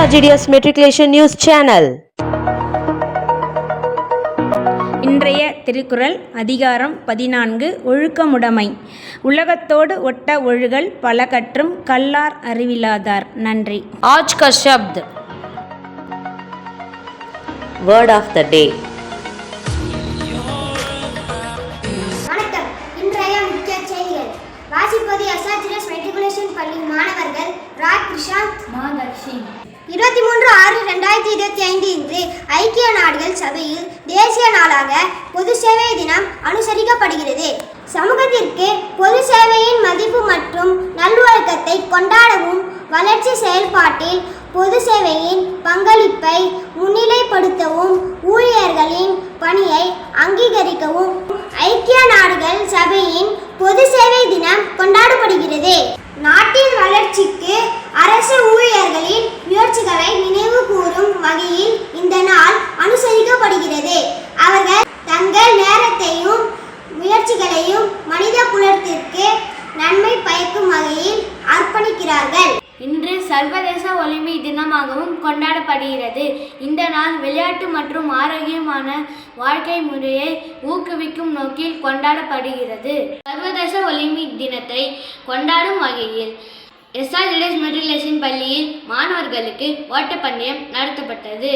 SRGDS Matriculation News Channel. இன்றைய திருக்குறள் அதிகாரம் 14 ஒழுக்கமுடைமை. உலகத்தோடு ஒட்ட ஒழுகல் பல கற்றும் கல்லார் அறிவிலாதார். நன்றி. आज का शब्द वर्ड ऑफ द डे. வணக்கம். இன்றைய முக்கிய செய்திகள் வாசிப்பது SRGDS மெட்ரிகுலேஷன் பள்ளி மாணவர்கள் ராக் கிருஷாந்த் மாதர்ஷி. 23/6/2025 இன்று ஐக்கிய நாடுகள் சபையில் தேசிய நாளாக பொது சேவை தினம் அனுசரிக்கப்படுகிறது. சமூகத்திற்கு பொது சேவையின் மதிப்பு மற்றும் நல்லொழுக்கத்தை கொண்டாடவும் வளர்ச்சி செயல்பாட்டில் பொது சேவையின் பங்களிப்பை முன்னிலைப்படுத்தவும் ஊழியர்களின் பணியை அங்கீகரிக்கவும் ஐக்கிய நாடுகள் சபையின் பொது சேவை தினம் கொண்டாடப்படுகிறது. நாட்டின் வளர்ச்சிக்கு அரசு ஊழியர்களின் முயற்சிகளை நினைவு கூறும் வகையில் இந்த நாள் அனுசரிக்கப்படுகிறது. அவர்கள் தங்கள் நேரத்தையும் முயற்சிகளையும் மனித குலத்திற்கு நன்மை பயக்கும் வகையில் அர்ப்பணிக்கிறார்கள். இன்று சர்வதேச ஒலிம்பிக் தினமாகவும் கொண்டாடப்படுகிறது. இந்த நாள் விளையாட்டு மற்றும் ஆரோக்கியமான வாழ்க்கை முறையை ஊக்குவிக்கும் நோக்கில் கொண்டாடப்படுகிறது. சர்வதேச ஒலிம்பிக் தினத்தை கொண்டாடும் வகையில் SRGDS மெட்ரிகுலேஷன் பள்ளியில் மாணவர்களுக்கு ஓட்டப்பந்தயம் நடத்தப்பட்டது.